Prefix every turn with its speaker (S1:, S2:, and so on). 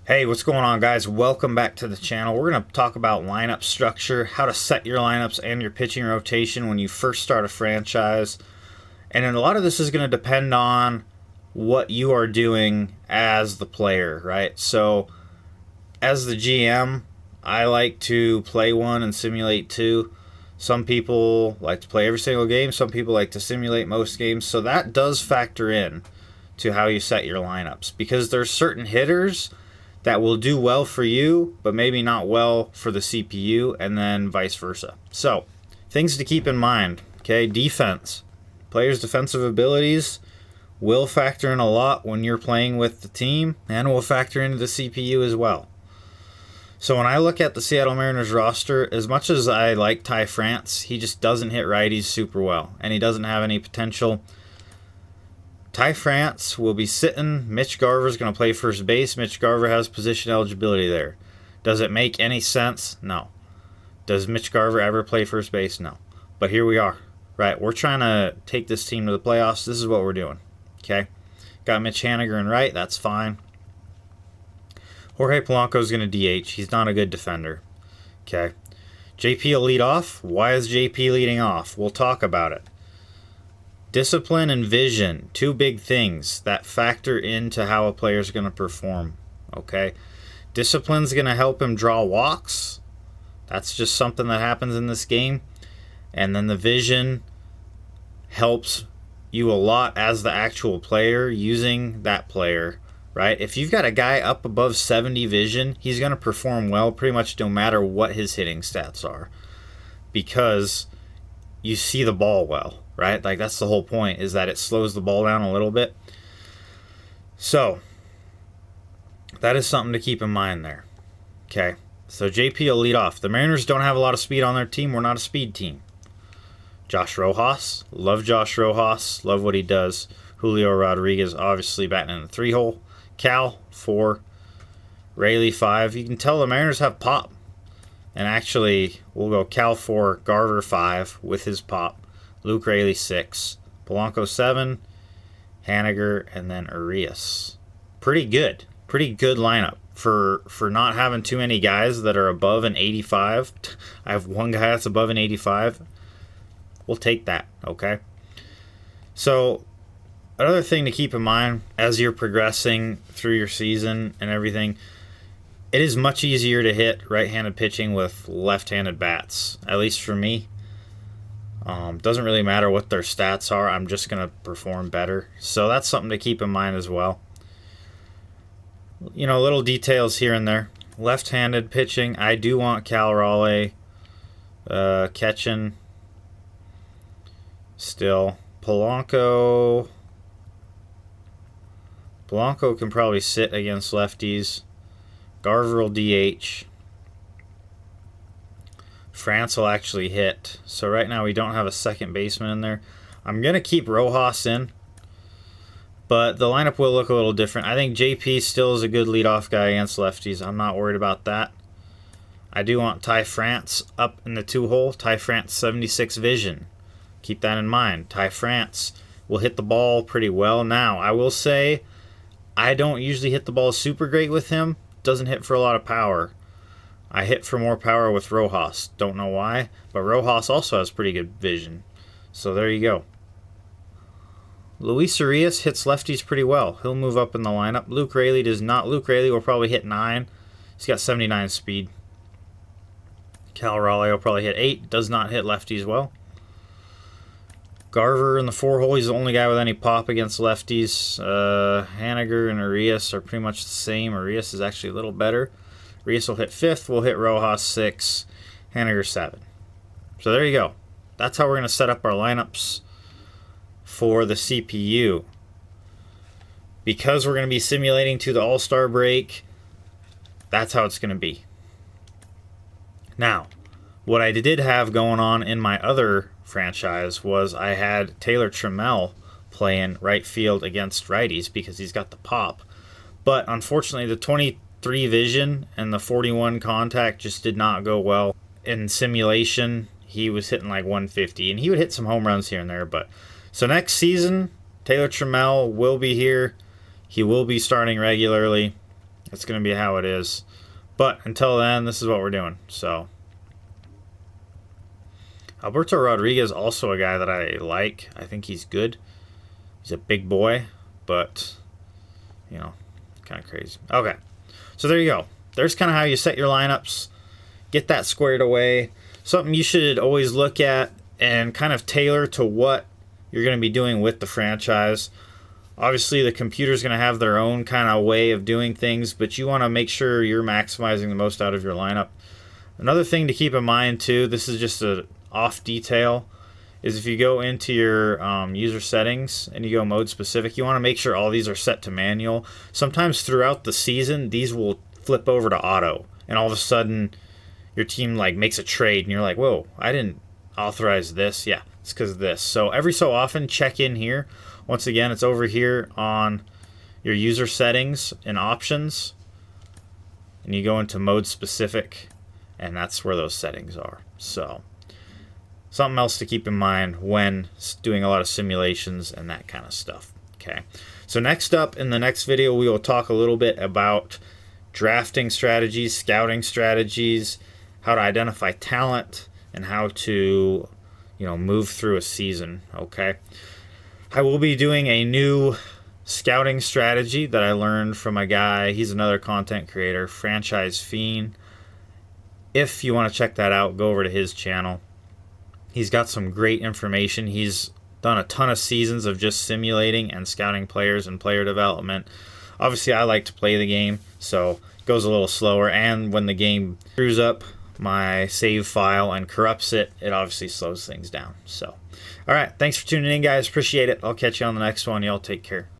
S1: Hey, what's going on, guys? Welcome back to the channel. We're going to talk about lineup structure, how to set your lineups and your pitching rotation when you first start a franchise. And then a lot of this is going to depend on what you are doing as the player, right? So, as the GM, I like to play one and simulate two. Some people like to play every single game. Some people like to simulate most games. So that does factor in to how you set your lineups, because there's certain hitters that will do well for you, but maybe not well for the CPU, and then vice versa. So, things to keep in mind, okay? Defense. Players' defensive abilities will factor in a lot when you're playing with the team, and will factor into the CPU as well. So when I look at the Seattle Mariners roster, as much as I like Ty France, he just doesn't hit righties super well, and he doesn't have any potential. Ty France will be sitting. Mitch Garver's going to play first base. Mitch Garver has position eligibility there. Does it make any sense? No. Does Mitch Garver ever play first base? No. But here we are. Right, we're trying to take this team to the playoffs. This is what we're doing. Okay? Got Mitch Haniger in right. That's fine. Jorge Polanco is going to DH. He's not a good defender. Okay? JP will lead off. Why is JP leading off? We'll talk about it. Discipline and vision, two big things that factor into how a player is going to perform. Okay? Discipline's going to help him draw walks. That's just something that happens in this game. And then the vision helps you a lot as the actual player using that player, right? If you've got a guy up above 70 vision, he's going to perform well pretty much no matter what his hitting stats are, because you see the ball well. Right? Like, that's the whole point, is that it slows the ball down a little bit. So, that is something to keep in mind there. Okay? So, JP will lead off. The Mariners don't have a lot of speed on their team. We're not a speed team. Josh Rojas. Love Josh Rojas. Love what he does. Julio Rodriguez, obviously, batting in the 3-hole. Cal, 4. Rayleigh, 5. You can tell the Mariners have pop. And actually, we'll go Cal, 4. Garver, 5 with his pop. Luke Rayleigh, 6. Polanco, 7. Haniger, and then Urias. Pretty good. Pretty good lineup for not having too many guys that are above an 85. I have one guy that's above an 85. We'll take that, okay? So, another thing to keep in mind as you're progressing through your season and everything, it is much easier to hit right-handed pitching with left-handed bats, at least for me. Doesn't really matter what their stats are. I'm just going to perform better. So that's something to keep in mind as well. You know, little details here and there. Left-handed pitching, I do want Cal Raleigh catching still. Polanco can probably sit against lefties. Garver will DH. France will actually hit. So right now we don't have a second baseman in there. I'm going to keep Rojas in, but the lineup will look a little different. I think JP still is a good leadoff guy against lefties. I'm not worried about that. I do want Ty France up in the 2-hole. Ty France, 76 vision. Keep that in mind. Ty France will hit the ball pretty well. Now, I will say, I don't usually hit the ball super great with him. Doesn't hit for a lot of power. I hit for more power with Rojas. Don't know why, but Rojas also has pretty good vision. So there you go. Luis Urias hits lefties pretty well. He'll move up in the lineup. Luke Rayleigh does not. Luke Rayleigh will probably hit 9. He's got 79 speed. Cal Raleigh will probably hit 8. Does not hit lefties well. Garver in the 4-hole. He's the only guy with any pop against lefties. Haniger and Urias are pretty much the same. Urias is actually a little better. Urias will hit 5th. We'll hit Rojas 6. Haniger 7. So there you go. That's how we're going to set up our lineups for the CPU. Because we're going to be simulating to the All-Star break, that's how it's going to be. Now, what I did have going on in my other franchise was I had Taylor Trammell playing right field against righties because he's got the pop. But unfortunately, the 23 vision and the 41 contact just did not go well. In simulation, he was hitting like 150, and he would hit some home runs here and there. But so next season, Taylor Trammell will be here. He will be starting regularly. It's going to be how it is. But until then, this is what we're doing. So Alberto Rodriguez, also a guy that I like. I think he's good. He's a big boy, but, you know, kind of crazy. Okay, so there you go. There's kind of how you set your lineups. Get that squared away. Something you should always look at and kind of tailor to what you're going to be doing with the franchise. Obviously, the computer's going to have their own kind of way of doing things, but you want to make sure you're maximizing the most out of your lineup. Another thing to keep in mind, too, this is just an off detail, is if you go into your user settings and you go mode specific, you want to make sure all these are set to manual. Sometimes throughout the season, these will flip over to auto, and all of a sudden your team like makes a trade and you're like, whoa, I didn't authorize this. Yeah, it's because of this. So every so often, check in here. Once again, it's over here on your user settings and options, and you go into mode specific, and that's where those settings are. So something else to keep in mind when doing a lot of simulations and that kind of stuff. Okay, so next up in the next video, we will talk a little bit about drafting strategies, scouting strategies, how to identify talent, and how to, you know, move through a season. Okay, I will be doing a new scouting strategy that I learned from a guy. He's another content creator, Franchise Fiend. If you want to check that out, go over to his channel. He's got some great information. He's done a ton of seasons of just simulating and scouting players and player development. Obviously, I like to play the game, so it goes a little slower. And when the game screws up my save file and corrupts it, it obviously slows things down. So, all right, thanks for tuning in, guys. Appreciate it. I'll catch you on the next one. Y'all take care.